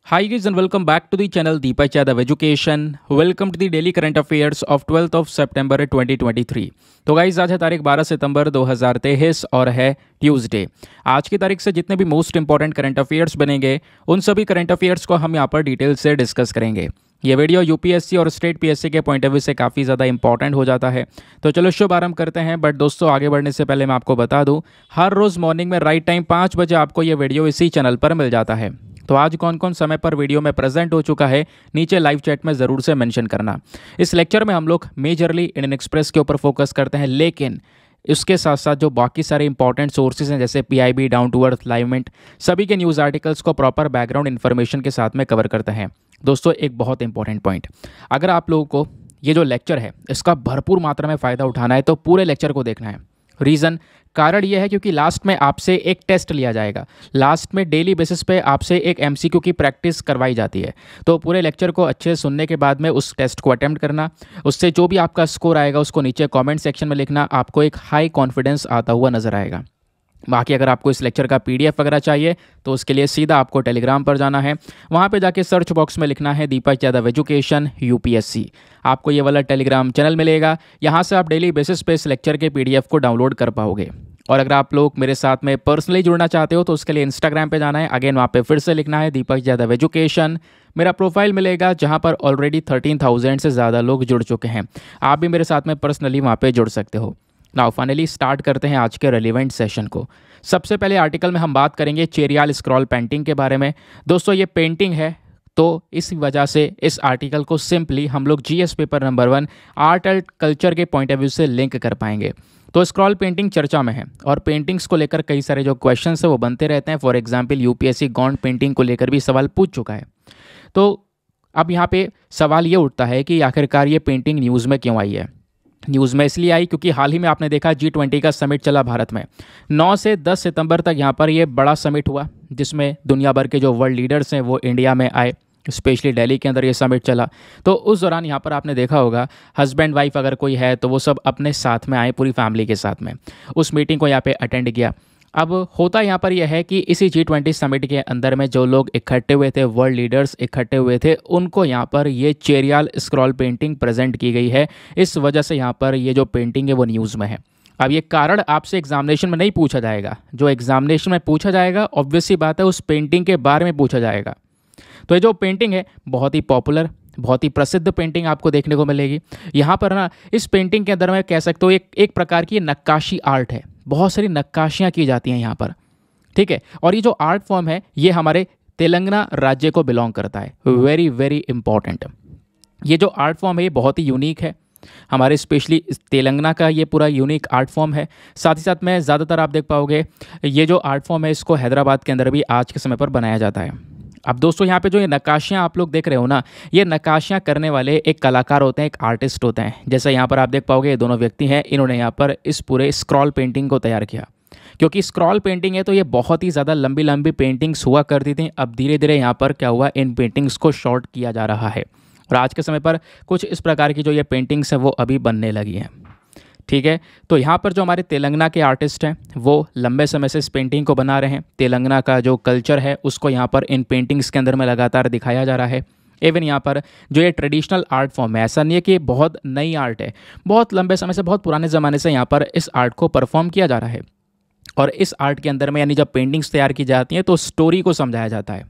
Hi guys and welcome back to the channel Deepak Yadav Education. Welcome to the daily current affairs of 12th of September 2023. तो guys आज है तारीख 12 सितंबर 2023 और है Tuesday. आज की तारीख से जितने भी मोस्ट इंपॉर्टेंट करंट अफेयर्स बनेंगे उन सभी करंट अफेयर्स को हम यहाँ पर डिटेल से डिस्कस करेंगे। ये वीडियो यूपीएससी और स्टेट पीएससी के पॉइंट ऑफ व्यू से काफ़ी ज़्यादा इंपॉर्टेंट हो जाता है। तो चलो शुभ आरंभ करते हैं। बट दोस्तों आगे बढ़ने से पहले मैं आपको बता दूं, हर रोज़ मॉर्निंग में राइट टाइम 5 बजे आपको ये वीडियो इसी चैनल पर मिल जाता है। तो आज कौन कौन समय पर वीडियो में प्रेजेंट हो चुका है नीचे लाइव चैट में ज़रूर से मेंशन करना। इस लेक्चर में हम लोग मेजरली इंडियन एक्सप्रेस के ऊपर फोकस करते हैं, लेकिन इसके साथ साथ जो बाकी सारे इंपॉर्टेंट सोर्सेज हैं जैसे PIB, down to earth, Livemint, सभी के न्यूज़ आर्टिकल्स को प्रॉपर बैकग्राउंड इन्फॉर्मेशन के साथ में कवर करते हैं। दोस्तों एक बहुत इंपॉर्टेंट पॉइंट, अगर आप लोगों को ये जो लेक्चर है इसका भरपूर मात्रा में फ़ायदा उठाना है तो पूरे लेक्चर को देखना है। रीज़न, कारण यह है क्योंकि लास्ट में आपसे एक टेस्ट लिया जाएगा। लास्ट में डेली बेसिस पे आपसे एक एमसीक्यू की प्रैक्टिस करवाई जाती है। तो पूरे लेक्चर को अच्छे से सुनने के बाद में उस टेस्ट को अटेम्प्ट करना, उससे जो भी आपका स्कोर आएगा उसको नीचे कमेंट सेक्शन में लिखना। आपको एक हाई कॉन्फिडेंस आता हुआ नजर आएगा। बाकी अगर आपको इस लेक्चर का पीडीएफ वगैरह चाहिए तो उसके लिए सीधा आपको टेलीग्राम पर जाना है। वहाँ पे जाके सर्च बॉक्स में लिखना है दीपक यादव एजुकेशन यूपीएससी। आपको ये वाला टेलीग्राम चैनल मिलेगा। यहाँ से आप डेली बेसिस पे इस लेक्चर के पीडीएफ को डाउनलोड कर पाओगे। और अगर आप लोग मेरे साथ में पर्सनली जुड़ना चाहते हो तो उसके लिए इंस्टाग्राम पे जाना है। अगेन वहाँ पे फिर से लिखना है दीपक यादव एजुकेशन। मेरा प्रोफाइल मिलेगा जहाँ पर ऑलरेडी 13,000 से ज़्यादा लोग जुड़ चुके हैं। आप भी मेरे साथ में पर्सनली वहाँ पे जुड़ सकते हो। नाउ फाइनली स्टार्ट करते हैं आज के रेलिवेंट सेशन को। सबसे पहले आर्टिकल में हम बात करेंगे चेरियाल स्क्रॉल पेंटिंग के बारे में। दोस्तों ये पेंटिंग है, तो इस वजह से इस आर्टिकल को सिंपली हम लोग GS paper number 1 art and culture के पॉइंट ऑफ व्यू से लिंक कर पाएंगे। तो स्क्रॉल पेंटिंग चर्चा में है और पेंटिंग्स को लेकर कई सारे जो क्वेश्चंस है वो बनते रहते हैं। For example UPSC Gond painting को लेकर भी सवाल पूछ चुका है। तो अब यहाँ पे सवाल ये उठता है कि आखिरकार ये पेंटिंग न्यूज़ में क्यों आई है। न्यूज़ में इसलिए आई क्योंकि हाल ही में आपने देखा G20 का समिट चला भारत में। 9 से 10 सितंबर तक यहाँ पर ये बड़ा समिट हुआ जिसमें दुनिया भर के जो वर्ल्ड लीडर्स हैं वो इंडिया में आए। स्पेशली दिल्ली के अंदर ये समिट चला। तो उस दौरान यहाँ पर आपने देखा होगा हस्बैंड वाइफ अगर कोई है तो वो सब अपने साथ में आए, पूरी फैमिली के साथ में उस मीटिंग को यहाँ पे अटेंड किया। अब होता यहाँ पर यह है कि इसी G20 समिट के अंदर में जो लोग इकट्ठे हुए थे, वर्ल्ड लीडर्स इकट्ठे हुए थे, उनको यहाँ पर ये चेरियाल स्क्रॉल पेंटिंग प्रेजेंट की गई है। इस वजह से यहाँ पर ये जो पेंटिंग है वो न्यूज़ में है। अब ये कारण आपसे एग्जामिनेशन में नहीं पूछा जाएगा। जो एग्जामिनेशन में पूछा जाएगा ऑब्वियस सी बात है उस पेंटिंग के बारे में पूछा जाएगा। तो ये जो पेंटिंग है बहुत ही पॉपुलर, बहुत ही प्रसिद्ध पेंटिंग आपको देखने को मिलेगी। यहाँ पर ना इस पेंटिंग के अंदर मैं कह सकता हूँ एक प्रकार की नक्काशी आर्ट है। बहुत सारी नक्काशियाँ की जाती हैं यहाँ पर, ठीक है। और ये जो आर्ट फॉर्म है ये हमारे तेलंगाना राज्य को बिलोंग करता है। Very very important. ये जो आर्ट फॉर्म है ये बहुत ही यूनिक है। हमारे स्पेशली तेलंगाना का ये पूरा यूनिक आर्ट फॉर्म है। साथ ही साथ में ज़्यादातर आप देख पाओगे ये जो आर्ट फॉर्म है इसको हैदराबाद के अंदर भी आज के समय पर बनाया जाता है। अब दोस्तों यहाँ पे जो ये नक्काशियाँ आप लोग देख रहे हो ना, ये नक्काशियाँ करने वाले एक कलाकार होते हैं, एक आर्टिस्ट होते हैं। जैसे यहाँ पर आप देख पाओगे ये दोनों व्यक्ति हैं, इन्होंने यहाँ पर इस पूरे स्क्रॉल पेंटिंग को तैयार किया। क्योंकि स्क्रॉल पेंटिंग है तो ये बहुत ही ज़्यादा लंबी लंबी पेंटिंग्स हुआ करती थी। अब धीरे धीरे यहाँ पर क्या हुआ, इन पेंटिंग्स को शॉर्ट किया जा रहा है और आज के समय पर कुछ इस प्रकार की जो ये पेंटिंग्स हैं वो अभी बनने लगी हैं, ठीक है। तो यहाँ पर जो हमारे तेलंगाना के आर्टिस्ट हैं वो लंबे समय से इस पेंटिंग को बना रहे हैं। तेलंगाना का जो कल्चर है उसको यहाँ पर इन पेंटिंग्स के अंदर में लगातार दिखाया जा रहा है। इवन यहाँ पर जो ये ट्रेडिशनल आर्ट फॉर्म है, ऐसा नहीं है कि ये बहुत नई आर्ट है, बहुत लंबे समय से, बहुत पुराने ज़माने से यहाँ पर इस आर्ट को परफॉर्म किया जा रहा है। और इस आर्ट के अंदर में यानी जब पेंटिंग्स तैयार की जाती हैं तो स्टोरी को समझाया जाता है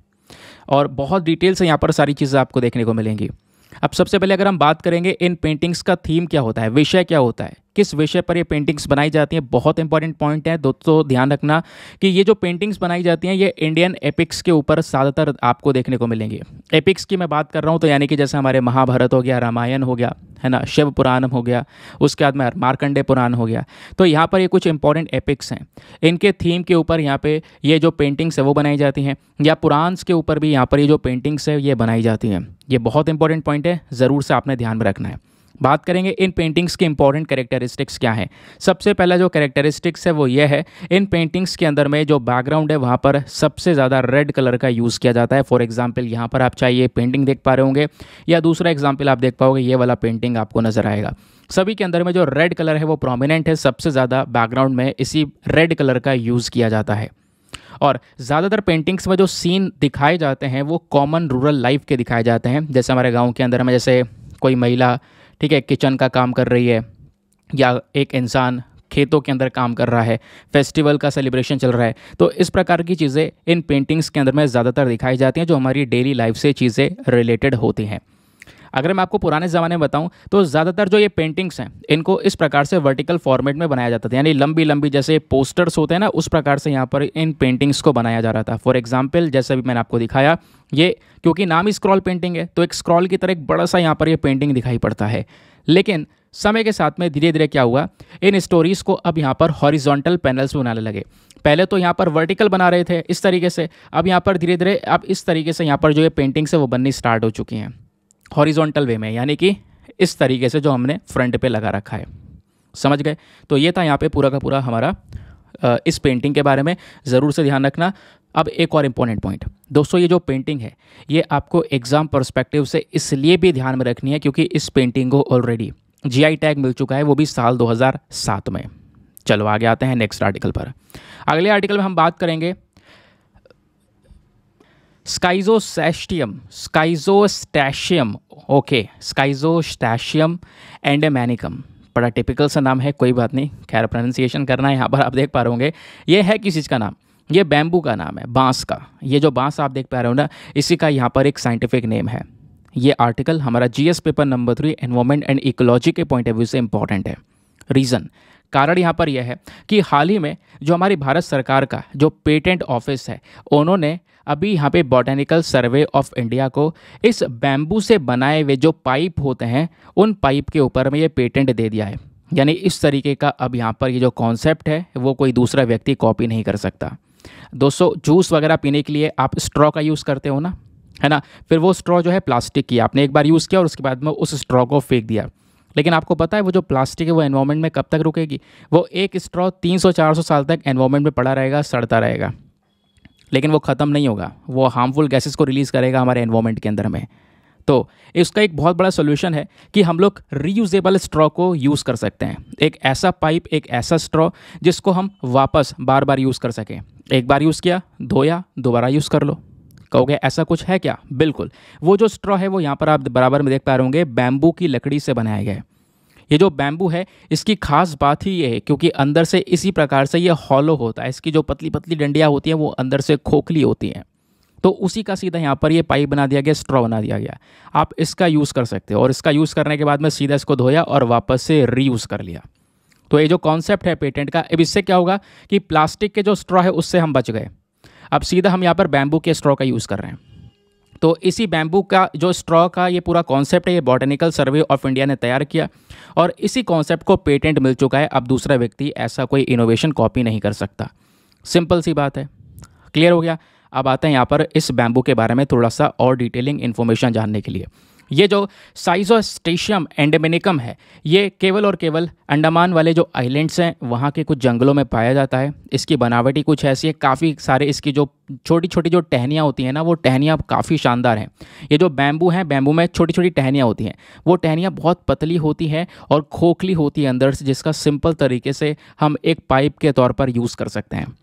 और बहुत डिटेल से यहाँ पर सारी चीज़ें आपको देखने को मिलेंगी। अब सबसे पहले अगर हम बात करेंगे इन पेंटिंग्स का थीम क्या होता है, विषय क्या होता है, किस विषय पर ये पेंटिंग्स बनाई जाती हैं, बहुत इंपॉर्टेंट पॉइंट है दोस्तों। ध्यान रखना कि ये जो पेंटिंग्स बनाई जाती हैं ये इंडियन एपिक्स के ऊपर ज़्यादातर आपको देखने को मिलेंगी। एपिक्स की मैं बात कर रहा हूँ तो यानी कि जैसे हमारे महाभारत हो गया, रामायण हो गया, है ना, शिव पुराण हो गया, उसके बाद में मार्कंडे पुराण हो गया। तो यहाँ पर ये कुछ इंपॉर्टेंट एपिक्स हैं, इनके थीम के ऊपर यहाँ पे ये जो पेंटिंग्स है वो बनाई जाती हैं, या पुराण्स के ऊपर भी यहाँ पर ये जो पेंटिंग्स है ये बनाई जाती हैं। ये बहुत इंपॉर्टेंट पॉइंट है, ज़रूर से आपने ध्यान में रखना है। बात करेंगे इन पेंटिंग्स के इंपॉर्टेंट कैरेक्टरिस्टिक्स क्या हैं। सबसे पहला जो कैरेक्टरिस्टिक्स है वो ये है, इन पेंटिंग्स के अंदर में जो बैकग्राउंड है वहाँ पर सबसे ज़्यादा रेड कलर का यूज़ किया जाता है। फॉर एग्जांपल यहाँ पर आप चाहे ये पेंटिंग देख पा रहे होंगे या दूसरा एग्जांपल आप देख पाओगे ये वाला पेंटिंग आपको नज़र आएगा। सभी के अंदर में जो रेड कलर है वो प्रोमिनेंट है, सबसे ज़्यादा बैकग्राउंड में इसी रेड कलर का यूज़ किया जाता है। और ज़्यादातर पेंटिंग्स में जो सीन दिखाए जाते हैं वो कॉमन रूरल लाइफ के दिखाए जाते हैं। जैसे हमारे गाँव के अंदर में जैसे कोई महिला, ठीक है, किचन का काम कर रही है, या एक इंसान खेतों के अंदर काम कर रहा है, फेस्टिवल का सेलिब्रेशन चल रहा है। तो इस प्रकार की चीज़ें इन पेंटिंग्स के अंदर में ज़्यादातर दिखाई जाती हैं जो हमारी डेली लाइफ से चीज़ें रिलेटेड होती हैं। अगर मैं आपको पुराने ज़माने में बताऊं तो ज़्यादातर जो ये पेंटिंग्स हैं इनको इस प्रकार से वर्टिकल फॉर्मेट में बनाया जाता था, यानी लंबी लंबी जैसे पोस्टर्स होते हैं ना, उस प्रकार से यहाँ पर इन पेंटिंग्स को बनाया जा रहा था। फॉर एग्जाम्पल जैसे अभी मैंने आपको दिखाया, ये क्योंकि नाम ही स्क्रॉल पेंटिंग है तो एक स्क्रॉल की तरह एक बड़ा सा यहाँ पर ये पेंटिंग दिखाई पड़ता है। लेकिन समय के साथ में धीरे धीरे क्या हुआ, इन स्टोरीज़ को अब यहाँ पर हॉरिजॉन्टल पैनल्स बनाने लगे। पहले तो यहाँ पर वर्टिकल बना रहे थे इस तरीके से, अब यहाँ पर धीरे धीरे अब इस तरीके से यहाँ पर जो ये पेंटिंग्स है वो बननी स्टार्ट हो चुकी हैं हॉरिजॉन्टल वे में, यानी कि इस तरीके से जो हमने फ्रंट पे लगा रखा है। समझ गए? तो ये था यहाँ पे पूरा का पूरा हमारा इस पेंटिंग के बारे में, ज़रूर से ध्यान रखना। अब एक और इम्पॉर्टेंट पॉइंट दोस्तों, ये जो पेंटिंग है ये आपको एग्ज़ाम पर्सपेक्टिव से इसलिए भी ध्यान में रखनी है क्योंकि इस पेंटिंग को ऑलरेडी जीआई टैग मिल चुका है, वो भी साल 2007 में। चलो आगे आते हैं नेक्स्ट आर्टिकल पर। अगले आर्टिकल में हम बात करेंगे स्काइज़ोस्टैशियम, ओके, स्काइज़ोस्टैशियम एंडेमेनिकम। बड़ा टिपिकल सा नाम है, कोई बात नहीं, खैर प्रोनाउंसिएशन करना है। यहाँ पर आप देख पा रहे होंगे ये है किस चीज़ का नाम, ये बैम्बू का नाम है, बांस का। ये जो बांस आप देख पा रहे हो ना, इसी का यहाँ पर एक साइंटिफिक नेम है। ये आर्टिकल हमारा GS paper number 3 environment and ecology के पॉइंट ऑफ व्यू से इंपॉर्टेंट है। रीज़न, कारण यहाँ पर यह है कि हाल ही में जो हमारी भारत सरकार का जो पेटेंट ऑफिस है, उन्होंने अभी यहाँ पे बॉटेनिकल सर्वे ऑफ इंडिया को इस बैम्बू से बनाए हुए जो पाइप होते हैं उन पाइप के ऊपर में ये पेटेंट दे दिया है। यानी इस तरीके का अब यहाँ पर ये जो कॉन्सेप्ट है वो कोई दूसरा व्यक्ति कॉपी नहीं कर सकता। दोस्तों, जूस वगैरह पीने के लिए आप स्ट्रॉ का यूज़ करते हो ना, है ना, फिर वो स्ट्रॉ जो है प्लास्टिक की, आपने एक बार यूज़ किया और उसके बाद में उस स्ट्रॉ को फेंक दिया। लेकिन आपको पता है वो जो प्लास्टिक है वो एनवायरनमेंट में कब तक रुकेगी? वो एक स्ट्रॉ 300-400 साल तक एनवायरनमेंट में पड़ा रहेगा, सड़ता रहेगा, लेकिन वो ख़त्म नहीं होगा, वो हार्मफुल गैसेस को रिलीज़ करेगा हमारे एनवायरनमेंट के अंदर में। तो इसका एक बहुत बड़ा सोल्यूशन है कि हम लोग रीयूजेबल स्ट्रॉ को यूज़ कर सकते हैं। एक ऐसा पाइप, एक ऐसा स्ट्रॉ जिसको हम वापस बार बार यूज़ कर सकें। एक बार यूज़ किया, धोया, दोबारा यूज़ कर लो। कहोगे ऐसा कुछ है क्या? बिल्कुल, वो जो स्ट्रॉ है वो यहाँ पर आप बराबर में देख पा रहे होंगे, बैम्बू की लकड़ी से बनाया गया है। ये जो बैम्बू है इसकी खास बात ही ये है क्योंकि अंदर से इसी प्रकार से ये हॉलो होता है, इसकी जो पतली पतली डंडियाँ होती हैं वो अंदर से खोखली होती हैं। तो उसी का सीधा यहाँ पर ये पाइप बना दिया गया, स्ट्रॉ बना दिया गया। आप इसका यूज़ कर सकते हो और इसका यूज़ करने के बाद में सीधा इसको धोया और वापस से रीयूज़ कर लिया। तो ये जो कॉन्सेप्ट है पेटेंट का, अब इससे क्या होगा कि प्लास्टिक के जो स्ट्रॉ है उससे हम बच गए। अब सीधा हम यहाँ पर बैम्बू के स्ट्रॉ का यूज़ कर रहे हैं। तो इसी बैम्बू का जो स्ट्रॉ का ये पूरा कॉन्सेप्ट है, ये बॉटेनिकल सर्वे ऑफ इंडिया ने तैयार किया और इसी कॉन्सेप्ट को पेटेंट मिल चुका है। अब दूसरा व्यक्ति ऐसा कोई इनोवेशन कॉपी नहीं कर सकता। सिंपल सी बात है, क्लियर हो गया। अब आते हैं यहाँ पर इस बैम्बू के बारे में थोड़ा सा और डिटेलिंग इन्फॉर्मेशन जानने के लिए। ये जो स्काइज़ोस्टैशियम एंडेमेनिकम है ये केवल और केवल अंडमान वाले जो आइलैंड्स हैं वहाँ के कुछ जंगलों में पाया जाता है। इसकी बनावटी कुछ ऐसी है, काफ़ी सारे इसकी जो छोटी छोटी जो टहनियाँ होती हैं ना, वो टहनियाँ काफ़ी शानदार हैं। ये जो बैम्बू हैं, बैम्बू में छोटी छोटी टहनियाँ होती हैं, वो टहनियाँ बहुत पतली होती हैं और खोखली होती है अंदर से, जिसका सिंपल तरीके से हम एक पाइप के तौर पर यूज़ कर सकते हैं।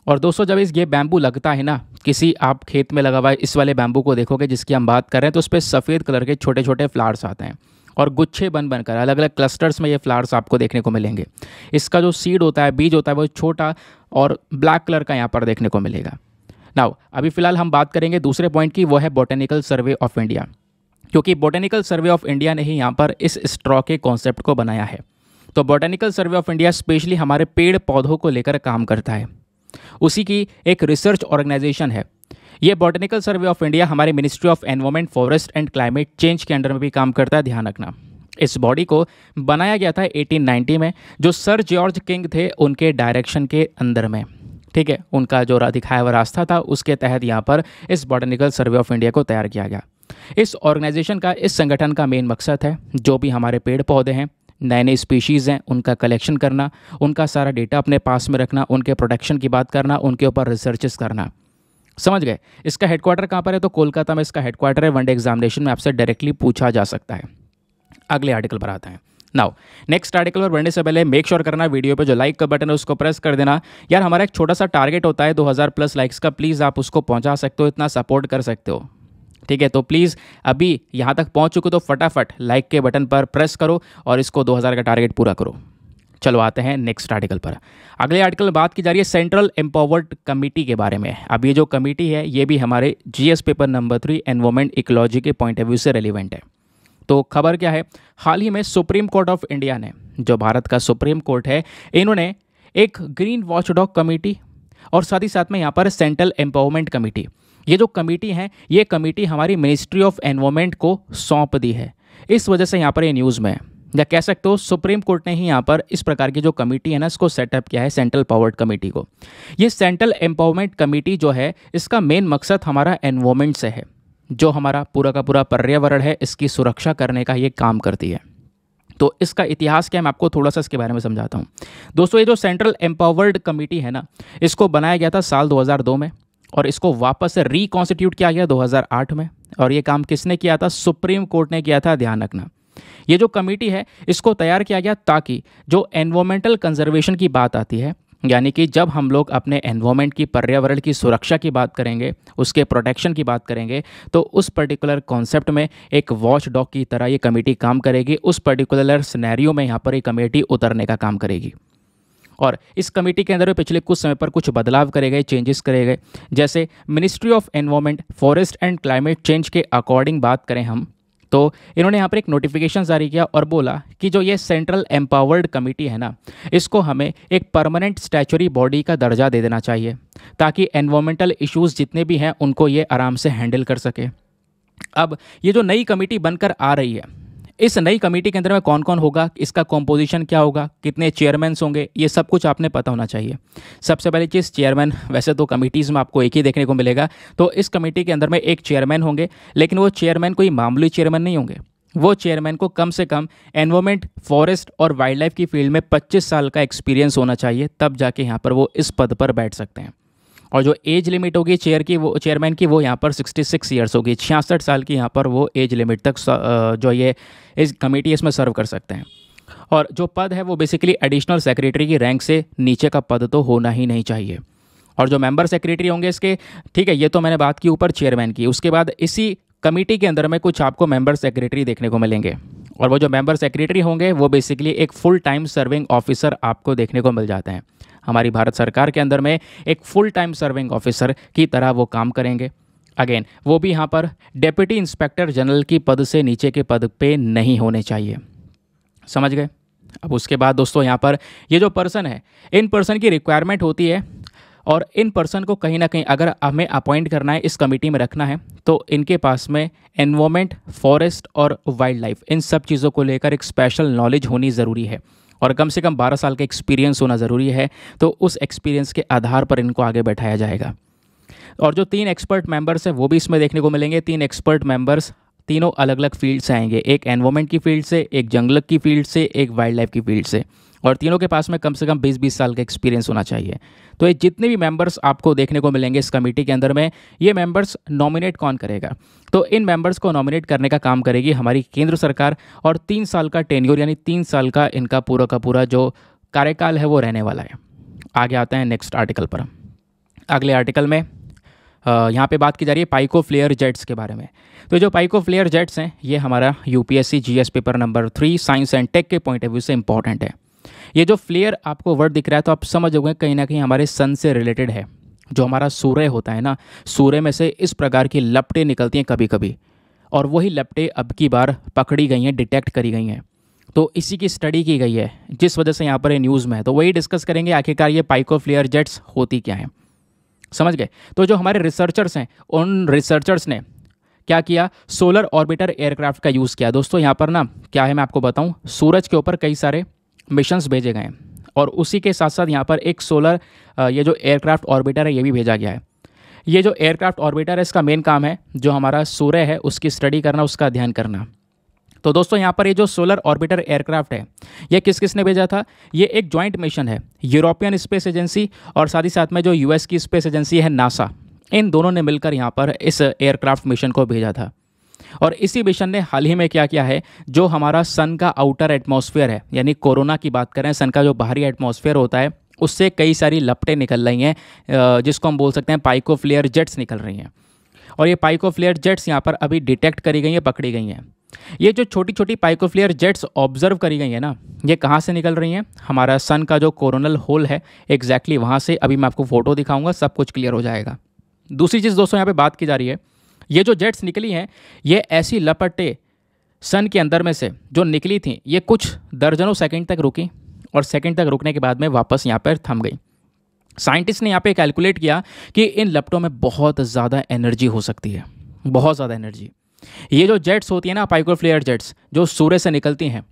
और दोस्तों, जब ये बैम्बू लगता है ना, किसी आप खेत में लगा हुआ इस वाले बैम्बू को देखोगे जिसकी हम बात कर रहे हैं, तो उस पर सफ़ेद कलर के छोटे छोटे फ्लावर्स आते हैं और गुच्छे बन बनकर अलग अलग क्लस्टर्स में ये फ्लावर्स आपको देखने को मिलेंगे। इसका जो सीड होता है, बीज होता है, वो छोटा और ब्लैक कलर का यहाँ पर देखने को मिलेगा। नाउ अभी फ़िलहाल हम बात करेंगे दूसरे पॉइंट की, वो है बॉटेनिकल सर्वे ऑफ इंडिया, क्योंकि बॉटेनिकल सर्वे ऑफ इंडिया ने ही यहाँ पर इस स्ट्रॉ के कॉन्सेप्ट को बनाया है। तो botanical survey of India specially हमारे पेड़ पौधों को लेकर काम करता है, उसी की एक रिसर्च ऑर्गेनाइजेशन है। ये बॉटेनिकल सर्वे ऑफ इंडिया हमारे ministry of environment, forest and climate change के अंडर में भी काम करता है, ध्यान रखना। इस बॉडी को बनाया गया था 1890 में, जो सर जॉर्ज किंग थे उनके डायरेक्शन के अंदर में, ठीक है, उनका जो दिखाया हुआ रास्ता था उसके तहत यहाँ पर इस बॉटेनिकल सर्वे ऑफ इंडिया को तैयार किया गया। इस ऑर्गेनाइजेशन का, इस संगठन का मेन मकसद है जो भी हमारे पेड़ पौधे हैं, नए नए स्पीशीज़ हैं, उनका कलेक्शन करना, उनका सारा डेटा अपने पास में रखना, उनके प्रोटेक्शन की बात करना, उनके ऊपर रिसर्चेस करना। समझ गए? इसका हेडक्वार्टर कहाँ पर है? तो कोलकाता में इसका हेडक्वार्टर है। वनडे एग्जामिनेशन में आपसे डायरेक्टली पूछा जा सकता है। अगले आर्टिकल पर आते हैं। नाउ नेक्स्ट आर्टिकल पर बढ़ने से पहले मेक श्योर करना वीडियो पे जो लाइक का बटन है उसको प्रेस कर देना। यार हमारा एक छोटा सा टारगेट होता है 2000 प्लस लाइक्स का, प्लीज़ आप उसको पहुंचा सकते हो, इतना सपोर्ट कर सकते हो, ठीक है। तो प्लीज़ अभी यहाँ तक पहुँच चुके तो फटाफट लाइक के बटन पर प्रेस करो और इसको 2000 का टारगेट पूरा करो। चलो आते हैं नेक्स्ट आर्टिकल पर। अगले आर्टिकल में बात की जा रही है सेंट्रल एम्पावर्ड कमेटी के बारे में। अब ये जो कमेटी है ये भी हमारे GS paper number 3 environment ecology के पॉइंट ऑफ व्यू से रेलिवेंट है। तो खबर क्या है, हाल ही में सुप्रीम कोर्ट ऑफ इंडिया ने, जो भारत का सुप्रीम कोर्ट है, इन्होंने एक ग्रीन वॉचडॉग कमेटी और साथ ही साथ में यहाँ पर सेंट्रल एम्पावरमेंट कमेटी, ये जो कमेटी है ये कमेटी हमारी मिनिस्ट्री ऑफ एनवायरमेंट को सौंप दी है। इस वजह से यहाँ पर ये न्यूज़ में है, या कह सकते हो सुप्रीम कोर्ट ने ही यहाँ पर इस प्रकार की जो कमेटी है ना इसको सेटअप किया है, सेंट्रल पावर्ड कमेटी को। ये सेंट्रल एम्पावरमेंट कमेटी जो है इसका मेन मकसद हमारा एनवायरमेंट से है, जो हमारा पूरा का पूरा पर्यावरण है इसकी सुरक्षा करने का ये काम करती है। तो इसका इतिहास क्या है मैं आपको थोड़ा सा इसके बारे में समझाता हूँ। दोस्तों ये जो सेंट्रल एम्पावर्ड कमेटी है ना, इसको बनाया गया था साल 2002 में और इसको वापस से रिकॉन्स्टिट्यूट किया गया 2008 में। और ये काम किसने किया था, सुप्रीम कोर्ट ने किया था, ध्यान रखना। ये जो कमेटी है इसको तैयार किया गया ताकि जो एनवायरमेंटल कंजर्वेशन की बात आती है, यानी कि जब हम लोग अपने एनवायरमेंट की, पर्यावरण की सुरक्षा की बात करेंगे, उसके प्रोटेक्शन की बात करेंगे, तो उस पर्टिकुलर कॉन्सेप्ट में एक वॉच डॉग की तरह ये कमेटी काम करेगी। उस पर्टिकुलर सिनेरियो में यहाँ पर ये कमेटी उतरने का काम करेगी। और इस कमेटी के अंदर पिछले कुछ समय पर कुछ बदलाव करे गए, चेंजेस करे गए। जैसे ministry of environment, forest and climate change के अकॉर्डिंग बात करें हम, तो इन्होंने यहाँ पर एक नोटिफिकेशन जारी किया और बोला कि जो ये सेंट्रल एम्पावर्ड कमेटी है ना, इसको हमें एक परमानेंट स्टैच्यूटरी बॉडी का दर्जा दे देना चाहिए ताकि एनवायरमेंटल इश्यूज़ जितने भी हैं उनको ये आराम से हैंडल कर सके। अब ये जो नई कमेटी बनकर आ रही है, इस नई कमेटी के अंदर में कौन कौन होगा, इसका कॉम्पोजिशन क्या होगा, कितने चेयरमैन होंगे, ये सब कुछ आपने पता होना चाहिए। सबसे पहली चीज़ चेयरमैन, वैसे तो कमेटीज़ में आपको एक ही देखने को मिलेगा, तो इस कमेटी के अंदर में एक चेयरमैन होंगे, लेकिन वो चेयरमैन कोई मामूली चेयरमैन नहीं होंगे। वो चेयरमैन को कम से कम एनवायरमेंट, फॉरेस्ट और वाइल्ड लाइफ की फील्ड में 25 साल का एक्सपीरियंस होना चाहिए, तब जाके यहाँ पर वो इस पद पर बैठ सकते हैं। और जो एज लिमिट होगी चेयरमैन की, वो यहाँ पर 66 ईयर्स होगी, 66 साल की यहाँ पर वो एज लिमिट तक जो ये इस कमेटी इसमें सर्व कर सकते हैं। और जो पद है वो बेसिकली एडिशनल सेक्रेटरी की रैंक से नीचे का पद तो होना ही नहीं चाहिए। और जो मेंबर सेक्रेटरी होंगे इसके, ठीक है, ये तो मैंने बात की ऊपर चेयरमैन की। उसके बाद इसी कमेटी के अंदर में कुछ आपको मेंबर सेक्रेटरी देखने को मिलेंगे, और वो जो मेंबर सेक्रेटरी होंगे वो बेसिकली एक फुल टाइम सर्विंग ऑफिसर आपको देखने को मिल जाते हैं। हमारी भारत सरकार के अंदर में एक फुल टाइम सर्विंग ऑफिसर की तरह वो काम करेंगे। अगेन वो भी यहाँ पर डेप्यूटी इंस्पेक्टर जनरल की पद से नीचे के पद पे नहीं होने चाहिए, समझ गए। अब उसके बाद दोस्तों यहाँ पर ये जो पर्सन है, इन पर्सन की रिक्वायरमेंट होती है, और इन पर्सन को कहीं ना कहीं अगर हमें अपॉइंट करना है, इस कमेटी में रखना है, तो इनके पास में एनवायरमेंट, फॉरेस्ट और वाइल्ड लाइफ, इन सब चीज़ों को लेकर एक स्पेशल नॉलेज होनी ज़रूरी है और कम से कम 12 साल का एक्सपीरियंस होना ज़रूरी है। तो उस एक्सपीरियंस के आधार पर इनको आगे बैठाया जाएगा। और जो 3 एक्सपर्ट मेंबर्स हैं वो भी इसमें देखने को मिलेंगे। 3 एक्सपर्ट मेंबर्स तीनों अलग अलग फील्ड से आएंगे, एक एनवायरमेंट की फील्ड से, एक जंगल की फील्ड से, एक वाइल्ड लाइफ की फील्ड से, और तीनों के पास में कम से कम 20-20 साल का एक्सपीरियंस होना चाहिए। तो ये जितने भी मेंबर्स आपको देखने को मिलेंगे इस कमेटी के अंदर में, ये मेंबर्स नॉमिनेट कौन करेगा, तो इन मेंबर्स को नॉमिनेट करने का काम करेगी हमारी केंद्र सरकार, और 3 साल का टेन्योर यानी 3 साल का इनका पूरा का पूरा जो कार्यकाल है वो रहने वाला है। आगे आते हैं नेक्स्ट आर्टिकल पर। अगले आर्टिकल में यहाँ पे बात की जा रही है पाइको फ्लेयर जेट्स के बारे में। तो जो पाइको फ्लेयर जेट्स हैं ये हमारा UPSC GS paper number 3 science and tech के पॉइंट ऑफ व्यू से इंपॉर्टेंट है। ये जो फ्लेयर आपको वर्ड दिख रहा है तो आप समझोगे कहीं ना कहीं हमारे सन से रिलेटेड है। जो हमारा सूर्य होता है ना, सूर्य में से इस प्रकार की लपटें निकलती हैं कभी कभी, और वही लपटें अब की बार पकड़ी गई हैं, डिटेक्ट करी गई हैं। तो इसी की स्टडी की गई है, जिस वजह से यहाँ पर ये न्यूज़ में है। तो वही डिस्कस करेंगे आखिरकार ये पाइको फ्लेयर जेट्स होती क्या है, समझ गए। तो जो हमारे रिसर्चर्स हैं, उन रिसर्चर्स ने क्या किया, सोलर ऑर्बिटर एयरक्राफ्ट का यूज़ किया। दोस्तों यहाँ पर ना क्या है मैं आपको बताऊँ, सूरज के ऊपर कई सारे मिशंस भेजे गए हैं, और उसी के साथ साथ यहाँ पर एक सोलर ये जो एयरक्राफ्ट ऑर्बिटर है ये भी भेजा गया है। ये जो एयरक्राफ्ट ऑर्बिटर है इसका मेन काम है जो हमारा सूर्य है उसकी स्टडी करना, उसका अध्ययन करना। तो दोस्तों यहाँ पर ये जो सोलर ऑर्बिटर एयरक्राफ्ट है ये किस किस ने भेजा था, ये एक जॉइंट मिशन है, यूरोपियन स्पेस एजेंसी और साथ ही साथ में जो यूएस की स्पेस एजेंसी है नासा, इन दोनों ने मिलकर यहाँ पर इस एयरक्राफ्ट मिशन को भेजा था। और इसी मिशन ने हाल ही में क्या किया है, जो हमारा सन का आउटर एटमॉस्फेयर है, यानी कोरोना की बात करें, सन का जो बाहरी एटमॉस्फेयर होता है उससे कई सारी लपटें निकल रही हैं, जिसको हम बोल सकते हैं पाइको फ्लेयर जेट्स निकल रही हैं। और ये पाइको फ्लेयर जेट्स यहाँ पर अभी डिटेक्ट करी गई हैं, पकड़ी गई हैं। ये जो छोटी छोटी पाइको फ्लेयर जेट्स ऑब्जर्व करी गई है ना, ये कहाँ से निकल रही हैं, हमारा सन का जो कोरोनल होल है एग्जैक्टली वहाँ से। अभी मैं आपको फोटो दिखाऊंगा, सब कुछ क्लियर हो जाएगा। दूसरी चीज़ दोस्तों यहाँ पे बात की जा रही है, ये जो जेट्स निकली हैं ये ऐसी लपटें सन के अंदर में से जो निकली थी, ये कुछ दर्जनों सेकंड तक रुकी और सेकंड तक रुकने के बाद में वापस यहाँ पर थम गई। साइंटिस्ट ने यहाँ पे कैलकुलेट किया कि इन लपटों में बहुत ज़्यादा एनर्जी हो सकती है, बहुत ज़्यादा एनर्जी। ये जो जेट्स होती है ना, पाइको फ्लेयर जेट्स, जो सूर्य से निकलती हैं,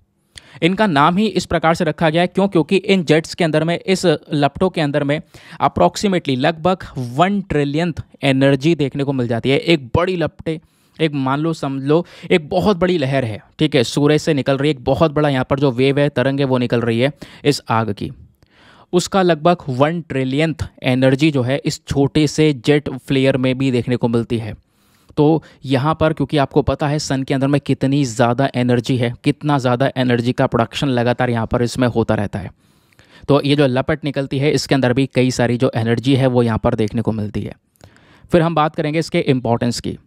इनका नाम ही इस प्रकार से रखा गया है क्योंकि इन जेट्स के अंदर में, इस लपटों के अंदर में अप्रॉक्सीमेटली लगभग 1 ट्रिलियंथ एनर्जी देखने को मिल जाती है। एक बड़ी लपटें, एक मान लो समझ लो एक बहुत बड़ी लहर है, ठीक है, सूर्य से निकल रही है, एक बहुत बड़ा यहाँ पर जो वेव है, तरंग है, वो निकल रही है इस आग की, उसका लगभग 1 ट्रिलियंथ एनर्जी जो है इस छोटे से जेट फ्लेयर में भी देखने को मिलती है। तो यहाँ पर क्योंकि आपको पता है सन के अंदर में कितनी ज़्यादा एनर्जी है, कितना ज़्यादा एनर्जी का प्रोडक्शन लगातार यहाँ पर इसमें होता रहता है, तो ये जो लपट निकलती है इसके अंदर भी कई सारी जो एनर्जी है वो यहाँ पर देखने को मिलती है। फिर हम बात करेंगे इसके इम्पोर्टेंस की।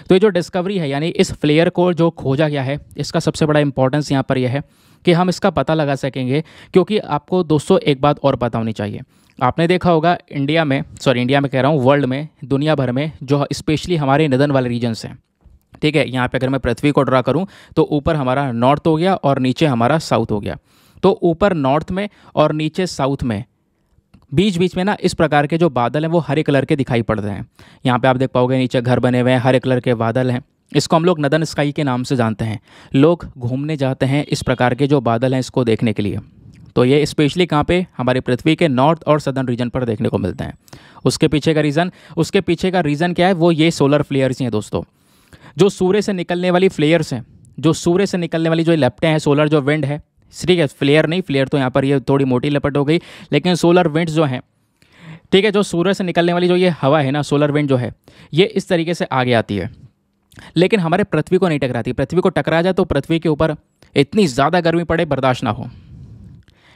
तो ये जो डिस्कवरी है, यानी इस फ्लेयर को जो खोजा गया है, इसका सबसे बड़ा इंपॉर्टेंस यहाँ पर यह है कि हम इसका पता लगा सकेंगे। क्योंकि आपको दोस्तों एक बात और पता होनी चाहिए, आपने देखा होगा इंडिया में कह रहा हूँ, वर्ल्ड में, दुनिया भर में, जो स्पेशली हमारे नदन वाले रीजन्स हैं, ठीक है, यहाँ पे अगर मैं पृथ्वी को ड्रा करूँ तो ऊपर हमारा नॉर्थ हो गया और नीचे हमारा साउथ हो गया। तो ऊपर नॉर्थ में और नीचे साउथ में बीच बीच में ना इस प्रकार के जो बादल हैं वो हरे कलर के दिखाई पड़ रहे हैं। यहाँ पे आप देख पाओगे नीचे घर बने हुए हैं, हरे कलर के बादल हैं। इसको हम लोग नदन स्काई के नाम से जानते हैं। लोग घूमने जाते हैं इस प्रकार के जो बादल हैं इसको देखने के लिए। तो ये स्पेशली कहाँ पे, हमारी पृथ्वी के नॉर्थ और सदर्न रीजन पर देखने को मिलते हैं। उसके पीछे का रीज़न क्या है, वो ये सोलर फ्लेयर्स ही हैं दोस्तों। जो सूर्य से निकलने वाली फ्लेयर्स हैं, जो सूर्य से निकलने वाली जो लपटें हैं, सोलर जो विंड है, ठीक है, फ्लेयर नहीं, फ्लेयर तो यहाँ पर ये थोड़ी मोटी लपट हो गई, लेकिन सोलर विंड्स जो हैं, ठीक है, जो सूर्य से निकलने वाली जो ये हवा है ना, सोलर विंड जो है, ये इस तरीके से आगे आती है, लेकिन हमारे पृथ्वी को नहीं टकराती। पृथ्वी को टकरा जाए तो पृथ्वी के ऊपर इतनी ज़्यादा गर्मी पड़े, बर्दाश्त ना हो,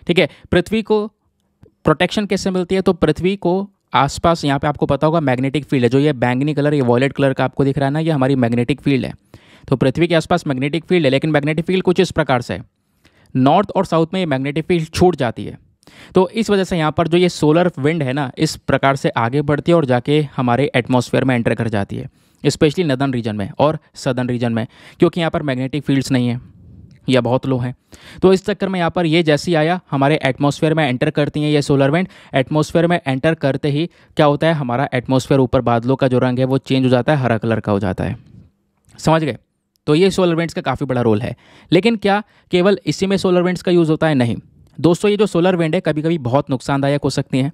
ठीक है। पृथ्वी को प्रोटेक्शन कैसे मिलती है, तो पृथ्वी को आसपास यहाँ पे आपको पता होगा मैग्नेटिक फील्ड है, जो ये बैंगनी कलर, ये वॉयलेट कलर का आपको दिख रहा है ना, ये हमारी मैग्नेटिक फील्ड है। तो पृथ्वी के आसपास मैग्नेटिक फील्ड है, लेकिन मैग्नेटिक फील्ड कुछ इस प्रकार से है, नॉर्थ और साउथ में ये मैग्नेटिक फील्ड छूट जाती है। तो इस वजह से यहाँ पर जो ये सोलर विंड है ना, इस प्रकार से आगे बढ़ती है और जाके हमारे एटमॉस्फेयर में एंटर कर जाती है, स्पेशली नदर्न रीजन में और सदर्न रीजन में, क्योंकि यहाँ पर मैग्नेटिक फील्ड्स नहीं है या बहुत लो हैं। तो इस चक्कर में यहाँ पर ये जैसी आया हमारे एटमॉस्फेयर में एंटर करती हैं ये सोलर विंड। एटमॉस्फेयर में एंटर करते ही क्या होता है, हमारा एटमॉस्फेयर ऊपर बादलों का जो रंग है वो चेंज हो जाता है, हरा कलर का हो जाता है। समझ गए? तो ये सोलर विंड्स का काफ़ी बड़ा रोल है। लेकिन क्या केवल इसी में सोलर विंड्स का यूज़ होता है? नहीं दोस्तों, ये जो सोलर विंड है कभी कभी बहुत नुकसानदायक हो सकती हैं।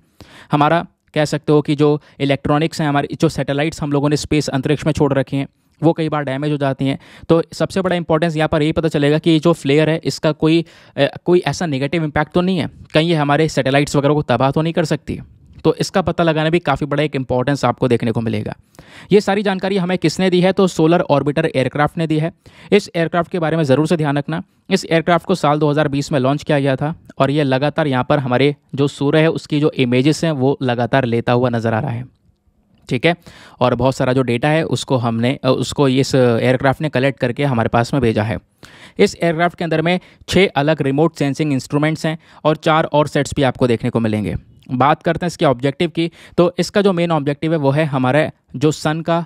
हमारा कह सकते हो कि जो इलेक्ट्रॉनिक्स हैं, हमारे जो सैटेलाइट्स हम लोगों ने स्पेस अंतरिक्ष में छोड़ रखी हैं, वो कई बार डैमेज हो जाती हैं। तो सबसे बड़ा इंपॉर्टेंस यहाँ पर यही पता चलेगा कि जो फ्लेयर है इसका कोई ऐसा नेगेटिव इम्पैक्ट तो नहीं है, कहीं ये हमारे सैटेलाइट्स वगैरह को तबाह तो नहीं कर सकती। तो इसका पता लगाना भी काफ़ी बड़ा एक इंपॉर्टेंस आपको देखने को मिलेगा। ये सारी जानकारी हमें किसने दी है, तो सोलर ऑर्बिटर एयरक्राफ्ट ने दी है। इस एयरक्राफ्ट के बारे में ज़रूर से ध्यान रखना। इस एयरक्राफ्ट को साल 2020 में लॉन्च किया गया था और ये लगातार यहाँ पर हमारे जो सूर्य है उसकी जो इमेजेस हैं वो लगातार लेता हुआ नज़र आ रहा है, ठीक है। और बहुत सारा जो डेटा है उसको इस एयरक्राफ्ट ने कलेक्ट करके हमारे पास में भेजा है। इस एयरक्राफ्ट के अंदर में 6 अलग रिमोट सेंसिंग इंस्ट्रूमेंट्स हैं और 4 और सेट्स भी आपको देखने को मिलेंगे। बात करते हैं इसके ऑब्जेक्टिव की, तो इसका जो मेन ऑब्जेक्टिव है वो है हमारे जो सन का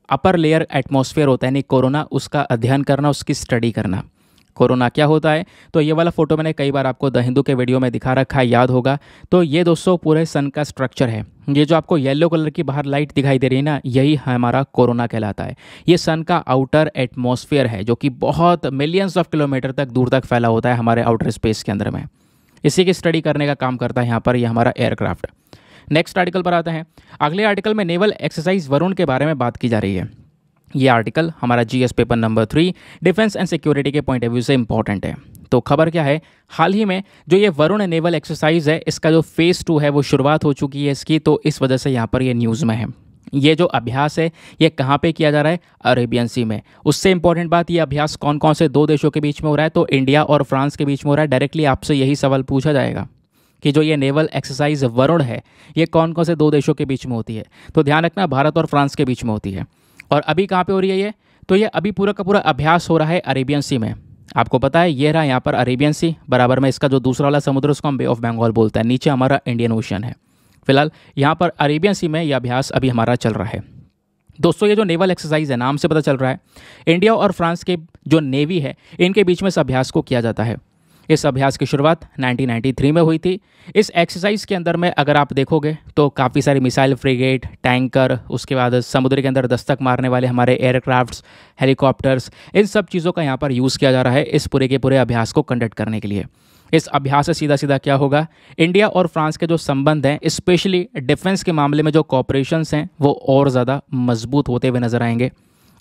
अपर लेयर एटमॉस्फेयर होता है, यानी कोरोना, उसका अध्ययन करना, उसकी स्टडी करना। कोरोना क्या होता है, तो ये वाला फोटो मैंने कई बार आपको द हिंदू के वीडियो में दिखा रखा है, याद होगा। तो ये दोस्तों पूरे सन का स्ट्रक्चर है। ये जो आपको येलो कलर की बाहर लाइट दिखाई दे रही है ना, यही हमारा कोरोना कहलाता है। ये सन का आउटर एटमॉस्फेयर है जो कि बहुत मिलियंस ऑफ किलोमीटर तक दूर तक फैला होता है हमारे आउटर स्पेस के अंदर में। इसी की स्टडी करने का काम करता है यहाँ पर ये हमारा एयरक्राफ्ट। नेक्स्ट आर्टिकल पर आते हैं। अगले आर्टिकल में नेवल एक्सरसाइज वरुण के बारे में बात की जा रही है। ये आर्टिकल हमारा GS paper number 3 defence and security के पॉइंट ऑफ व्यू से इंपॉर्टेंट है। तो खबर क्या है, हाल ही में जो ये वरुण नेवल एक्सरसाइज है, इसका जो फेज़ 2 है वो शुरुआत हो चुकी है इसकी, तो इस वजह से यहाँ पर ये न्यूज़ में है। ये जो अभ्यास है ये कहाँ पे किया जा रहा है? अरेबियन सी में। उससे इंपॉर्टेंट बात, ये अभ्यास कौन कौन से दो देशों के बीच में हो रहा है? तो इंडिया और फ्रांस के बीच में हो रहा है। डायरेक्टली आपसे यही सवाल पूछा जाएगा कि जो ये नेवल एक्सरसाइज वरुण है ये कौन कौन से दो देशों के बीच में होती है? तो ध्यान रखना, भारत और फ्रांस के बीच में होती है। और अभी कहाँ पे हो रही है ये? तो ये अभी पूरा का पूरा अभ्यास हो रहा है अरेबियन सी में। आपको पता है ये रहा यहाँ पर अरेबियन सी, बराबर में इसका जो दूसरा वाला समुद्र उसको हम बे ऑफ बंगाल बोलते हैं, नीचे हमारा इंडियन ओशन है। फिलहाल यहाँ पर अरेबियन सी में यह अभ्यास अभी हमारा चल रहा है। दोस्तों ये जो नेवल एक्सरसाइज है, नाम से पता चल रहा है इंडिया और फ्रांस के जो नेवी है इनके बीच में इस अभ्यास को किया जाता है। इस अभ्यास की शुरुआत 1993 में हुई थी। इस एक्सरसाइज के अंदर में अगर आप देखोगे तो काफ़ी सारी मिसाइल फ्रिगेट, टैंकर, उसके बाद समुद्र के अंदर दस्तक मारने वाले हमारे एयरक्राफ्ट्स, हेलीकॉप्टर्स, इन सब चीज़ों का यहाँ पर यूज़ किया जा रहा है इस पूरे के पूरे अभ्यास को कंडक्ट करने के लिए। इस अभ्यास से सीधा सीधा क्या होगा? इंडिया और फ्रांस के जो संबंध हैं, स्पेशली डिफेंस के मामले में जो कॉपरेशंस हैं वो और ज़्यादा मजबूत होते हुए नजर आएंगे।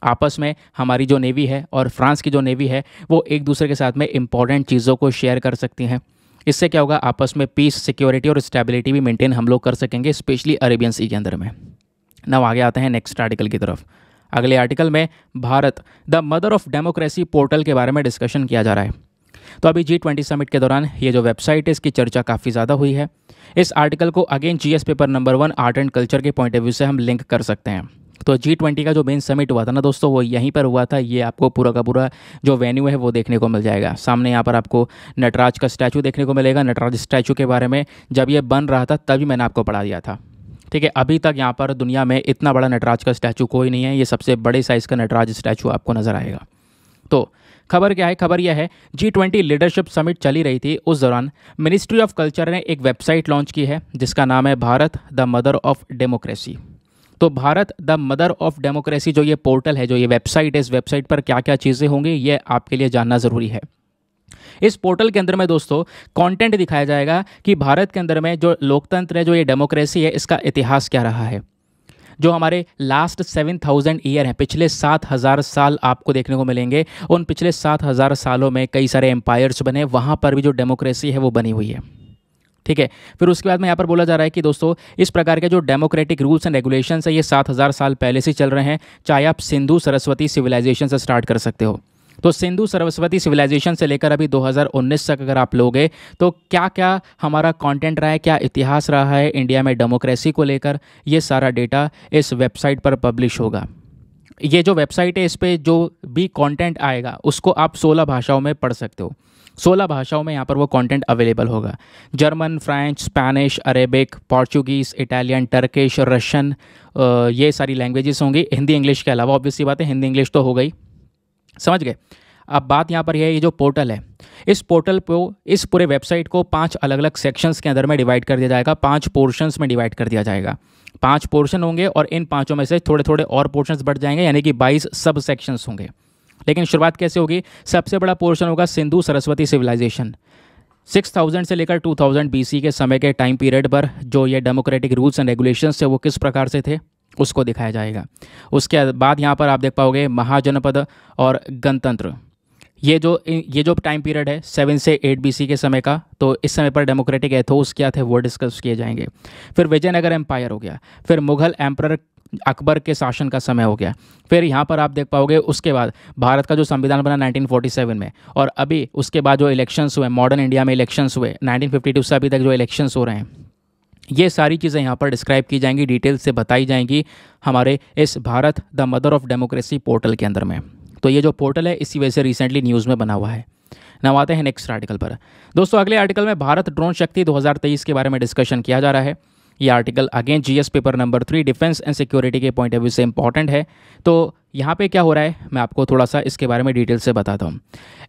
आपस में हमारी जो नेवी है और फ्रांस की जो नेवी है वो एक दूसरे के साथ में इंपॉर्टेंट चीज़ों को शेयर कर सकती हैं। इससे क्या होगा? आपस में पीस, सिक्योरिटी और स्टेबिलिटी भी मेंटेन हम लोग कर सकेंगे, स्पेशली अरेबियन सी के अंदर में। नाउ आगे आते हैं नेक्स्ट आर्टिकल की तरफ। अगले आर्टिकल में Bharat the mother of democracy portal के बारे में डिस्कशन किया जा रहा है। तो अभी G20 समिट के दौरान ये जो वेबसाइट है इसकी चर्चा काफ़ी ज़्यादा हुई है। इस आर्टिकल को again GS paper number 1 art and culture के पॉइंट ऑफ व्यू से हम लिंक कर सकते हैं। तो G20 का जो मेन समिट हुआ था ना दोस्तों, वो यहीं पर हुआ था। ये आपको पूरा का पूरा जो वेन्यू है वो देखने को मिल जाएगा। सामने यहाँ पर आपको नटराज का स्टैचू देखने को मिलेगा। नटराज स्टैचू के बारे में जब ये बन रहा था तभी मैंने आपको पढ़ा दिया था। ठीक है, अभी तक यहाँ पर दुनिया में इतना बड़ा नटराज का स्टैचू कोई नहीं है। ये सबसे बड़े साइज़ का नटराज स्टैचू आपको नज़र आएगा। तो खबर क्या है? खबर यह है G20 लीडरशिप समिट चली रही थी, उस दौरान मिनिस्ट्री ऑफ कल्चर ने एक वेबसाइट लॉन्च की है जिसका नाम है Bharat the mother of democracy. तो Bharat the mother of democracy जो ये पोर्टल है, जो ये वेबसाइट है, इस वेबसाइट पर क्या क्या चीज़ें होंगी ये आपके लिए जानना ज़रूरी है। इस पोर्टल के अंदर में दोस्तों कंटेंट दिखाया जाएगा कि भारत के अंदर में जो लोकतंत्र है, जो ये डेमोक्रेसी है, इसका इतिहास क्या रहा है। जो हमारे लास्ट 7000 ईयर हैं, पिछले 7000 साल आपको देखने को मिलेंगे। उन पिछले 7000 सालों में कई सारे एम्पायर्स बने, वहाँ पर भी जो डेमोक्रेसी है वो बनी हुई है। ठीक है, फिर उसके बाद में यहाँ पर बोला जा रहा है कि दोस्तों इस प्रकार के जो डेमोक्रेटिक रूल्स एंड रेगुलेशंस है ये 7000 साल पहले से चल रहे हैं, चाहे आप सिंधु सरस्वती सिविलाइजेशन से स्टार्ट कर सकते हो। तो सिंधु सरस्वती सिविलाइजेशन से लेकर अभी 2019 तक अगर आप लोगे तो क्या क्या हमारा कंटेंट रहा है, क्या इतिहास रहा है इंडिया में डेमोक्रेसी को लेकर, ये सारा डेटा इस वेबसाइट पर पब्लिश होगा। ये जो वेबसाइट है इस पर जो भी कंटेंट आएगा उसको आप 16 भाषाओं में पढ़ सकते हो। 16 भाषाओं में यहाँ पर वो कंटेंट अवेलेबल होगा। German, French, Spanish, Arabic, Portuguese, Italian, Turkish, Russian, ये सारी लैंग्वेजेस होंगी। हिंदी इंग्लिश के अलावा ऑब्वियसली बात है, हिंदी इंग्लिश तो हो गई, समझ गए। अब बात यहाँ पर यह है, ये जो पोर्टल है, इस पोर्टल को, इस पूरे वेबसाइट को 5 अलग अलग सेक्शंस के अंदर में डिवाइड कर दिया जाएगा, 5 पोर्शंस में डिवाइड कर दिया जाएगा। 5 पोर्शन होंगे और इन 5 में से थोड़े थोड़े और पोर्शंस बढ़ जाएंगे, यानी कि 22 सब सेक्शंस होंगे। लेकिन शुरुआत कैसे होगी? सबसे बड़ा पोर्शन होगा सिंधु सरस्वती सिविलाइजेशन। 6000 से लेकर 2000 BC के समय के टाइम पीरियड पर जो ये डेमोक्रेटिक रूल्स एंड रेगुलेशंस थे वो किस प्रकार से थे उसको दिखाया जाएगा। उसके बाद यहाँ पर आप देख पाओगे महाजनपद और गणतंत्र। ये जो टाइम पीरियड है 7 से 8 BC के समय का, तो इस समय पर डेमोक्रेटिक एथोस क्या थे वो डिस्कस किए जाएंगे। फिर विजयनगर एम्पायर हो गया, फिर मुगल एम्परर अकबर के शासन का समय हो गया। फिर यहाँ पर आप देख पाओगे उसके बाद भारत का जो संविधान बना 1947 में, और अभी उसके बाद जो इलेक्शंस हुए, मॉडर्न इंडिया में इलेक्शंस हुए 1952 से अभी तक जो इलेक्शंस हो रहे हैं, ये सारी चीज़ें यहाँ पर डिस्क्राइब की जाएंगी, डिटेल से बताई जाएंगी हमारे इस Bharat the mother of democracy portal के अंदर में। तो ये जो पोर्टल है इसी वजह से रिसेंटली न्यूज़ में बना हुआ है। नाउ आते हैं नेक्स्ट आर्टिकल पर। दोस्तों अगले आर्टिकल में भारत ड्रोन शक्ति 2023 के बारे में डिस्कशन किया जा रहा है। ये article again GS paper number 3 defence and security के पॉइंट ऑफ व्यू से इंपॉर्टेंट है। तो यहाँ पे क्या हो रहा है मैं आपको थोड़ा सा इसके बारे में डिटेल से बताता हूँ।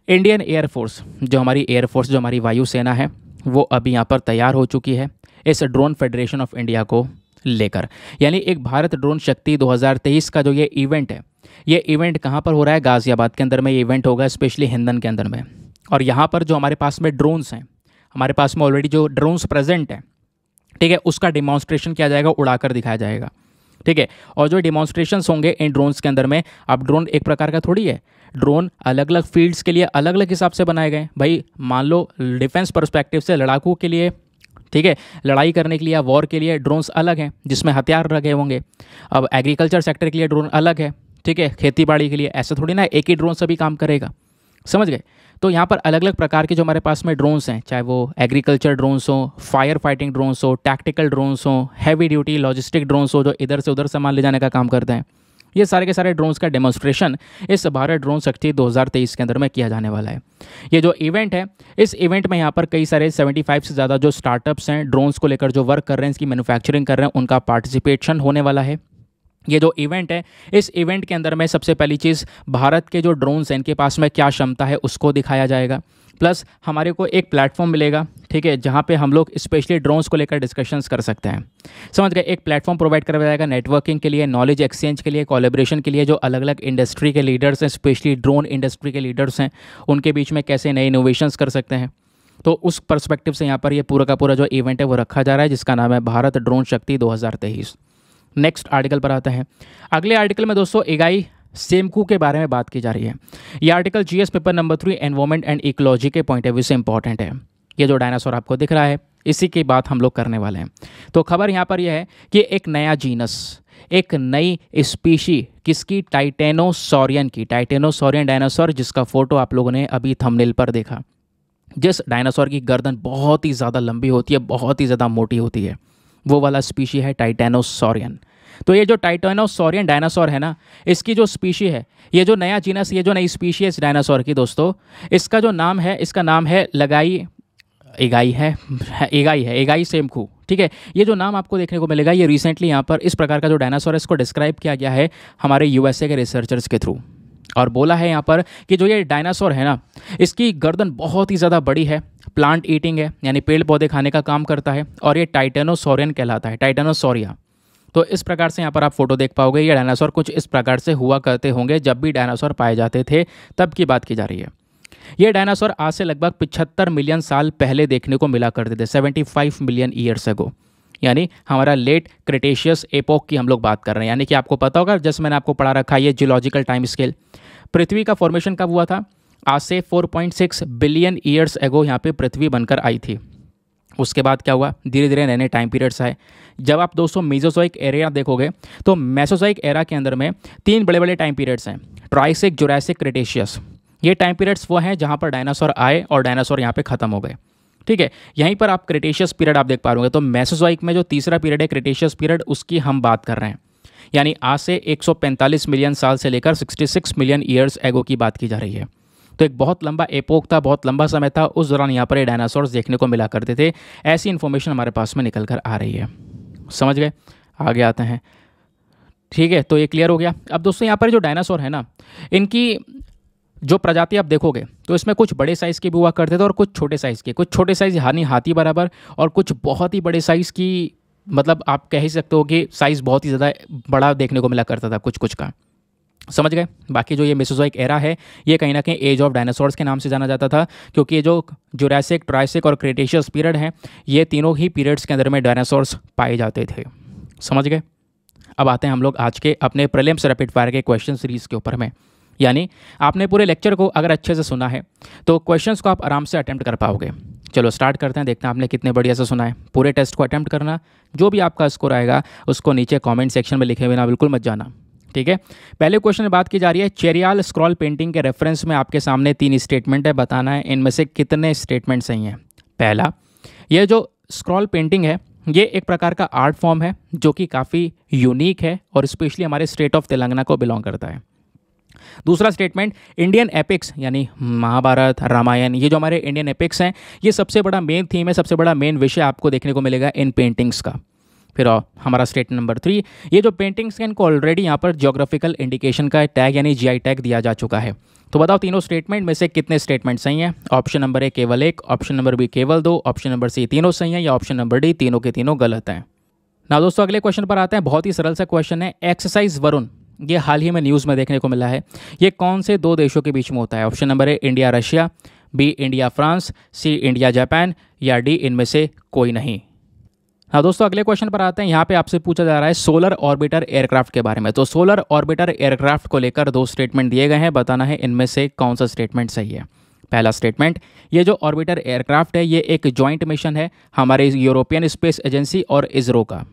इंडियन एयरफोर्स, जो हमारी एयरफोर्स, जो हमारी वायुसेना है, वो अभी यहाँ पर तैयार हो चुकी है इस ड्रोन फेडरेशन ऑफ इंडिया को लेकर। यानी एक भारत ड्रोन शक्ति 2023 का जो ये इवेंट है, ये इवेंट कहाँ पर हो रहा है? गाज़ियाबाद के अंदर में ये इवेंट होगा, स्पेशली हिंदन के अंदर में। और यहाँ पर जो हमारे पास में ड्रोन्स हैं, हमारे पास में ऑलरेडी जो ड्रोन्स प्रेजेंट हैं, ठीक है, उसका डिमॉन्स्ट्रेशन किया जाएगा, उड़ाकर दिखाया जाएगा। ठीक है, और जो डिमॉन्स्ट्रेशंस होंगे इन ड्रोन्स के अंदर में, अब ड्रोन एक प्रकार का थोड़ी है, ड्रोन अलग अलग फील्ड्स के लिए अलग अलग हिसाब से बनाए गए। भाई मान लो डिफेंस पर्सपेक्टिव से लड़ाकू के लिए ठीक है। लड़ाई करने के लिए या वॉर के लिए ड्रोन्स अलग हैं जिसमें हथियार लगे होंगे। अब एग्रीकल्चर सेक्टर के लिए ड्रोन अलग है, ठीक है। खेती बाड़ी के लिए ऐसा थोड़ी ना एक ही ड्रोन सभी काम करेगा, समझ गए। तो यहाँ पर अलग अलग प्रकार के जो हमारे पास में ड्रोन्स हैं, चाहे वो एग्रीकल्चर ड्रोन्स हो, फायर फाइटिंग ड्रोन्स हो, टैक्टिकल ड्रोन्स हो, हैवी ड्यूटी लॉजिस्टिक ड्रोन्स हो जो इधर से उधर सामान ले जाने का काम करते हैं, ये सारे के सारे ड्रोन्स का डेमोन्स्ट्रेशन इस भारत ड्रोन शक्ति 2023 के अंदर में किया जाने वाला है। ये जो इवेंट है, इस इवेंट में यहाँ पर कई सारे 75 से ज़्यादा जो स्टार्टअप्स हैं ड्रोन्स को लेकर जो वर्क कर रहे हैं, इसकी मैन्युफैक्चरिंग कर रहे हैं, उनका पार्टिसिपेशन होने वाला है। ये जो इवेंट है, इस इवेंट के अंदर में सबसे पहली चीज़ भारत के जो ड्रोन्स हैं इनके पास में क्या क्षमता है उसको दिखाया जाएगा। प्लस हमारे को एक प्लेटफॉर्म मिलेगा, ठीक है, जहाँ पे हम लोग स्पेशली ड्रोन्स को लेकर डिस्कशंस कर सकते हैं, समझ गए। एक प्लेटफॉर्म प्रोवाइड करवाया जाएगा नेटवर्किंग के लिए, नॉलेज एक्सचेंज के लिए, कोलैबोरेशन के लिए। जो अलग अलग इंडस्ट्री के लीडर्स हैं, स्पेशली ड्रोन इंडस्ट्री के लीडर्स हैं, उनके बीच में कैसे नए इनोवेशंस कर सकते हैं, तो उस पर्सपेक्टिव से यहाँ पर ये पूरा का पूरा जो इवेंट है वो रखा जा रहा है, जिसका नाम है भारत ड्रोन शक्ति 2023। नेक्स्ट आर्टिकल पर आते हैं। अगले आर्टिकल में दोस्तों इगाई सेमकू के बारे में बात की जा रही है। ये article GS paper number 3 environment and ecology के पॉइंट ऑफ व्यू से इंपॉर्टेंट है। ये जो डायनासोर आपको दिख रहा है इसी की बात हम लोग करने वाले हैं। तो खबर यहाँ पर यह है कि एक नया जीनस, एक नई स्पीशी, किसकी, टाइटेनोसॉरियन की, टाइटेनोसॉरियन डायनासोर, जिसका फोटो आप लोगों ने अभी थंबनेल पर देखा। जिस डायनासोर की गर्दन बहुत ही ज़्यादा लंबी होती है, बहुत ही ज़्यादा मोटी होती है, वो वाला स्पीशी है टाइटेनोसॉरियन। तो ये जो टाइटेनोसॉरियन डायनासोर है ना, इसकी जो स्पीशी है, ये जो नया जीनस, ये जो नई स्पीशी है इस डायनासोर की दोस्तों, इसका जो नाम है, इसका नाम है इगाई सेमकू, ठीक है। ये जो नाम आपको देखने को मिलेगा, ये रिसेंटली यहाँ पर इस प्रकार का जो डायनासोर है इसको डिस्क्राइब किया गया है हमारे यूएसए के रिसर्चर्स के थ्रू। और बोला है यहाँ पर कि जो ये डायनासोर है ना, इसकी गर्दन बहुत ही ज़्यादा बड़ी है, प्लांट ईटिंग है, यानी पेड़ पौधे खाने का काम करता है, और ये टाइटेनोसॉरियन कहलाता है, टाइटेनोसॉरिया। तो इस प्रकार से यहाँ पर आप फोटो देख पाओगे। ये डायनासोर कुछ इस प्रकार से हुआ करते होंगे जब भी डायनासोर पाए जाते थे, तब की बात की जा रही है। ये डायनासोर आज से लगभग 75 मिलियन साल पहले देखने को मिला करते थे, 75 मिलियन ईयर्स अगो, यानी हमारा लेट क्रिटेशियस एपोक की हम लोग बात कर रहे हैं। यानी कि आपको पता होगा, जैसे मैंने आपको पढ़ा रखा है ये जियोलॉजिकल टाइम स्केल, पृथ्वी का फॉर्मेशन कब हुआ था, आज से 4.6 बिलियन ईयर्स एगो यहाँ पे पृथ्वी बनकर आई थी। उसके बाद क्या हुआ, धीरे धीरे नए नए टाइम पीरियड्स आए। जब आप दोस्तों मेसोजोइक एरा देखोगे तो मेसोजोइक एरा के अंदर में 3 बड़े बड़े टाइम पीरियड्स हैं, ट्राइसिक, जुरासिक, क्रिटेशियस। ये टाइम पीरियड्स वो हैं जहाँ पर डायनासोर आए और डायनासोर यहाँ पे खत्म हो गए, ठीक है। यहीं पर आप क्रिटेशियस पीरियड आप देख पा रहे हो। तो मेसोजोइक में जो तीसरा पीरियड है क्रिटेशियस पीरियड, उसकी हम बात कर रहे हैं, यानी आज से 145 मिलियन साल से लेकर 66 मिलियन ईयर्स एगो की बात की जा रही है। तो एक बहुत लंबा एपोक था, बहुत लंबा समय था, उस दौरान यहाँ पर ये डायनासोर्स देखने को मिला करते थे। ऐसी इन्फॉर्मेशन हमारे पास में निकल कर आ रही है, समझ गए। आगे आते हैं, ठीक है। तो ये क्लियर हो गया। अब दोस्तों यहाँ पर जो डायनासोर है ना, इनकी जो प्रजाति आप देखोगे तो इसमें कुछ बड़े साइज़ के भी हुआ करते थे और कुछ छोटे साइज़ के, कुछ छोटे साइज़ यानी हाथी बराबर, और कुछ बहुत ही बड़े साइज़ की, मतलब आप कह ही सकते हो कि साइज़ बहुत ही ज़्यादा बड़ा देखने को मिला करता था कुछ कुछ का, समझ गए। बाकी जो ये मेसोजोइक एरा है, ये कहीं ना कहीं एज ऑफ डायनासोर्स के नाम से जाना जाता था, क्योंकि ये जो जुरासिक, ट्राइसिक और क्रिटेशियस पीरियड हैं, ये तीनों ही पीरियड्स के अंदर में डायनासोर्स पाए जाते थे, समझ गए। अब आते हैं हम लोग आज के अपने प्रीलिम्स रैपिड फायर के क्वेश्चन सीरीज़ के ऊपर में। यानी आपने पूरे लेक्चर को अगर अच्छे से सुना है तो क्वेश्चंस को आप आराम से अटेम्प्ट कर पाओगे। चलो स्टार्ट करते हैं, देखते हैं आपने कितने बढ़िया से सुना है। पूरे टेस्ट को अटेम्प्ट करना, जो भी आपका स्कोर आएगा उसको नीचे कमेंट सेक्शन में लिखे बिना बिल्कुल मत जाना, ठीक है। पहले क्वेश्चन में बात की जा रही है चेरियाल स्क्रॉल पेंटिंग के रेफरेंस में आपके सामने 3 स्टेटमेंट है, बताना है इनमें से कितने स्टेटमेंट सही हैं। पहला, ये जो स्क्रॉल पेंटिंग है ये एक प्रकार का आर्ट फॉर्म है जो कि काफ़ी यूनिक है और स्पेशली हमारे स्टेट ऑफ तेलंगाना को बिलोंग करता है। दूसरा स्टेटमेंट, इंडियन एपिक्स यानी महाभारत, रामायण, ये जो हमारे इंडियन एपिक्स हैं, ये सबसे बड़ा मेन थीम है, सबसे बड़ा मेन विषय आपको देखने को मिलेगा इन पेंटिंग्स का। फिर हमारा स्टेटमेंट नंबर 3, ये जो पेंटिंग्स हैं इनको ऑलरेडी यहाँ पर ज्योग्राफिकल इंडिकेशन का टैग यानी जीआई टैग दिया जा चुका है। तो बताओ तीनों स्टेटमेंट में से कितने स्टेटमेंट सही हैं। ऑप्शन नंबर ए केवल 1, ऑप्शन नंबर बी केवल 2, ऑप्शन नंबर सी तीनों सही हैं, या ऑप्शन नंबर डी तीनों के तीनों गलत हैं। ना दोस्तों अगले क्वेश्चन पर आते हैं। बहुत ही सरल सा क्वेश्चन है, एक्सरसाइज वरुण, ये हाल ही में न्यूज़ में देखने को मिला है। ये कौन से 2 देशों के बीच में होता है। Option number A India Russia, B India France, C India Japan, या डी इनमें से कोई नहीं। हाँ दोस्तों अगले क्वेश्चन पर आते हैं। यहाँ पे आपसे पूछा जा रहा है सोलर ऑर्बिटर एयरक्राफ्ट के बारे में। तो सोलर ऑर्बिटर एयरक्राफ्ट को लेकर 2 स्टेटमेंट दिए गए हैं, बताना है इनमें से कौन सा स्टेटमेंट सही है। पहला स्टेटमेंट, ये जो ऑर्बिटर एयरक्राफ्ट है ये एक जॉइंट मिशन है हमारे यूरोपियन स्पेस एजेंसी और इसरो का।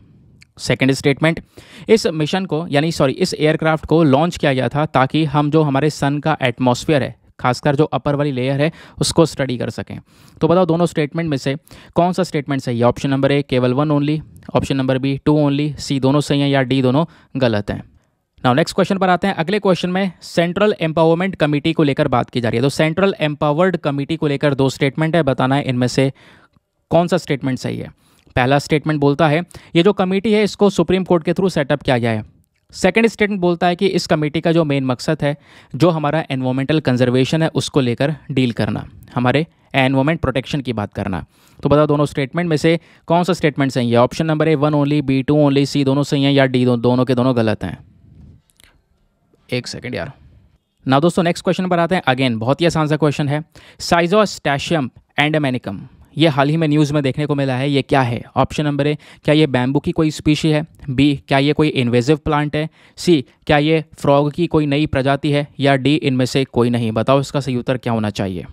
सेकेंड स्टेटमेंट, इस मिशन को इस एयरक्राफ्ट को लॉन्च किया गया था ताकि हम जो हमारे सन का एटमॉस्फेयर है, खासकर जो अपर वाली लेयर है, उसको स्टडी कर सकें। तो बताओ दोनों स्टेटमेंट में से कौन सा स्टेटमेंट सही है? ऑप्शन नंबर ए केवल 1 only, option number B 2 only, C दोनों सही हैं या डी दोनों गलत हैं। नाउ नेक्स्ट क्वेश्चन पर आते हैं। अगले क्वेश्चन में सेंट्रल एम्पावरमेंट कमेटी को लेकर बात की जा रही है। तो सेंट्रल एम्पावर्ड कमेटी को लेकर 2 स्टेटमेंट है, बताना है इनमें से कौन सा स्टेटमेंट सही है। पहला स्टेटमेंट बोलता है ये जो कमेटी है इसको सुप्रीम कोर्ट के थ्रू सेटअप किया गया है। सेकेंड स्टेटमेंट बोलता है कि इस कमेटी का जो मेन मकसद है, जो हमारा एनवायरमेंटल कंजर्वेशन है उसको लेकर डील करना, हमारे एनवायरमेंट प्रोटेक्शन की बात करना। तो बताओ दोनों स्टेटमेंट में से कौन सा स्टेटमेंट सही है? Option number A 1 only, B 2 only, C दोनों सही हैं या डी दोनों के दोनों गलत हैं? एक सेकेंड यार। ना दोस्तों नेक्स्ट क्वेश्चन पर आते हैं। अगेन बहुत ही आसान सा क्वेश्चन है। साइजोस्टैशियम एंडेमेनिकम, ये हाल ही में न्यूज़ में देखने को मिला है, ये क्या है? ऑप्शन नंबर ए, क्या ये बैम्बू की कोई स्पीशी है? बी, क्या ये कोई इन्वेजिव प्लांट है? सी, क्या ये फ्रॉग की कोई नई प्रजाति है? या डी इनमें से कोई नहीं? बताओ इसका सही उत्तर क्या होना चाहिए।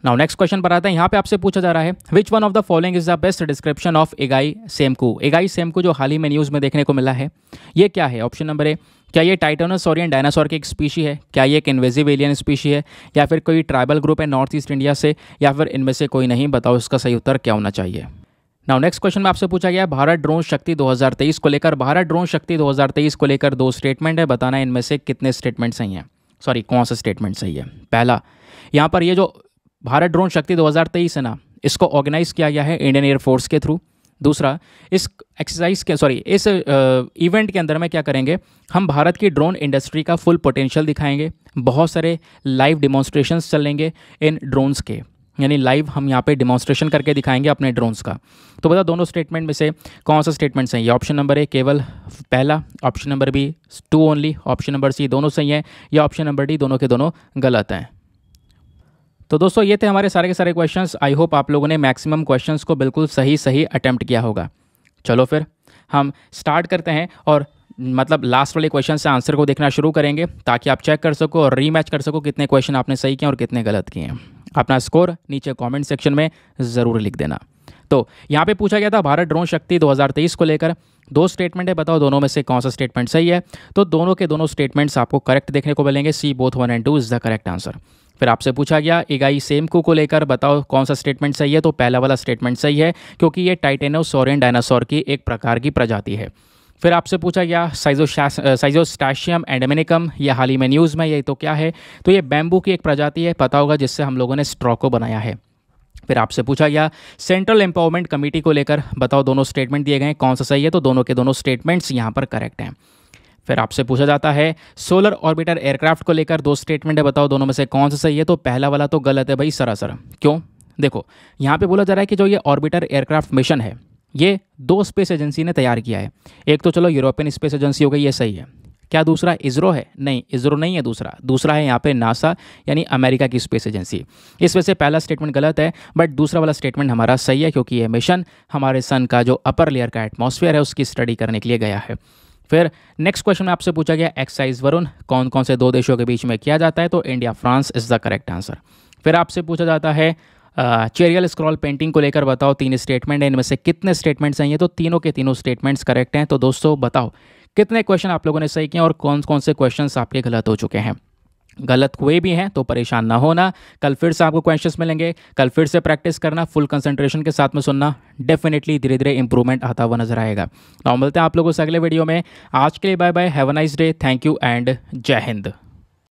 नाउ नेक्स्ट क्वेश्चन पर आता है। यहाँ पे आपसे पूछा जा रहा है which one of the following is the best description of एगाई सेमकू। एगाई सेमकू जो हाल ही में न्यूज़ में देखने को मिला है, ये क्या है? ऑप्शन नंबर ए, क्या ये टाइटेनोसॉरियन डायनासोर की एक स्पीशी है? क्या ये एक इन्वेजिव एलियन स्पीशी है? या फिर कोई ट्राइबल ग्रुप है नॉर्थ ईस्ट इंडिया से? या फिर इनमें से कोई नहीं? बताओ इसका सही उत्तर क्या होना चाहिए। नाउ नेक्स्ट क्वेश्चन में आपसे पूछा गया भारत ड्रोन शक्ति 2023 को लेकर। भारत ड्रोन शक्ति 2023 को लेकर 2 स्टेटमेंट है, बताना है इनमें से कितने स्टेटमेंट सही हैं, कौन सा स्टेटमेंट सही है। पहला, यहाँ पर ये जो भारत ड्रोन शक्ति 2023 है ना, इसको ऑर्गेनाइज किया गया है इंडियन एयरफोर्स के थ्रू। दूसरा, इस इस इवेंट के अंदर में क्या करेंगे, हम भारत की ड्रोन इंडस्ट्री का फुल पोटेंशियल दिखाएंगे। बहुत सारे लाइव डिमॉन्स्ट्रेशंस चलेंगे इन ड्रोन्स के, यानी लाइव हम यहाँ पे डिमॉन्स्ट्रेशन करके दिखाएंगे अपने ड्रोन्स का। तो बता दोनों स्टेटमेंट में से कौन सा स्टेटमेंट सही है? ऑप्शन नंबर ए केवल पहला, option number B 2 only, option number C दोनों सही हैं, या ऑप्शन नंबर डी दोनों के दोनों गलत हैं। तो दोस्तों ये थे हमारे सारे के सारे क्वेश्चंस। आई होप आप लोगों ने मैक्सिमम क्वेश्चंस को बिल्कुल सही अटेम्प्ट किया होगा। चलो फिर हम स्टार्ट करते हैं और लास्ट वाले क्वेश्चन से आंसर को देखना शुरू करेंगे, ताकि आप चेक कर सको और रीमैच कर सको कितने क्वेश्चन आपने सही किए और कितने गलत किए हैं। अपना स्कोर नीचे कमेंट सेक्शन में ज़रूर लिख देना। तो यहाँ पे पूछा गया था भारत ड्रोन शक्ति 2023 को लेकर 2 स्टेटमेंट है, बताओ दोनों में से कौन सा स्टेटमेंट सही है। तो दोनों के दोनों स्टेटमेंट्स आपको करेक्ट देखने को मिलेंगे। C both 1 and 2 is the correct answer. फिर आपसे पूछा गया एगाई सेमकू को लेकर, बताओ कौन सा स्टेटमेंट सही है। तो पहला वाला स्टेटमेंट सही है, क्योंकि ये टाइटेनोसॉरियन डायनासोर की एक प्रकार की प्रजाति है। फिर आपसे पूछा गया साइजोस्टैशियम एंडेमेनिकम, ये हाल ही में न्यूज़ में, ये तो क्या है? तो ये बैम्बू की एक प्रजाति है, पता होगा, जिससे हम लोगों ने स्ट्रॉ को बनाया है। फिर आपसे पूछा गया सेंट्रल एम्पावरमेंट कमेटी को लेकर, बताओ दोनों स्टेटमेंट दिए गए कौन सा सही है। तो दोनों के दोनों स्टेटमेंट्स यहाँ पर करेक्ट हैं। फिर आपसे पूछा जाता है सोलर ऑर्बिटर एयरक्राफ्ट को लेकर 2 स्टेटमेंट है, बताओ दोनों में से कौन सा सही है। तो पहला वाला तो गलत है भाई सरासर। क्यों? देखो यहाँ पे बोला जा रहा है कि जो ये ऑर्बिटर एयरक्राफ्ट मिशन है, ये 2 स्पेस एजेंसी ने तैयार किया है। एक तो चलो यूरोपियन स्पेस एजेंसी हो गई, ये सही है। क्या दूसरा इसरो है? नहीं, इसरो नहीं है। दूसरा है यहाँ पे नासा, यानी अमेरिका की स्पेस एजेंसी। इस वजह से पहला स्टेटमेंट गलत है, बट दूसरा वाला स्टेटमेंट हमारा सही है, क्योंकि ये मिशन हमारे सन का जो अपर लेयर का एटमॉस्फेयर है उसकी स्टडी करने के लिए गया है। फिर नेक्सट क्वेश्चन में आपसे पूछा गया एक्सरसाइज वरुण कौन कौन से 2 देशों के बीच में किया जाता है। तो India France is the correct answer. फिर आपसे पूछा जाता है चेरियल स्क्रॉल पेंटिंग को लेकर, बताओ 3 स्टेटमेंट है, इनमें से कितने स्टेटमेंट सही हैं। तो तीनों के तीनों स्टेटमेंट्स करेक्ट हैं। तो दोस्तों बताओ कितने क्वेश्चन आप लोगों ने सही किए और कौन कौन से क्वेश्चंस आपके गलत हो चुके हैं। गलत हुए भी हैं तो परेशान ना होना, कल फिर से आपको क्वेश्चंस मिलेंगे, कल फिर से प्रैक्टिस करना, फुल कंसंट्रेशन के साथ में सुनना, डेफिनेटली धीरे धीरे इंप्रूवमेंट आता हुआ नजर आएगा। तो मिलते हैं आप लोगों से अगले वीडियो में। आज के लिए bye bye, have a nice day, thank you and जय हिंद।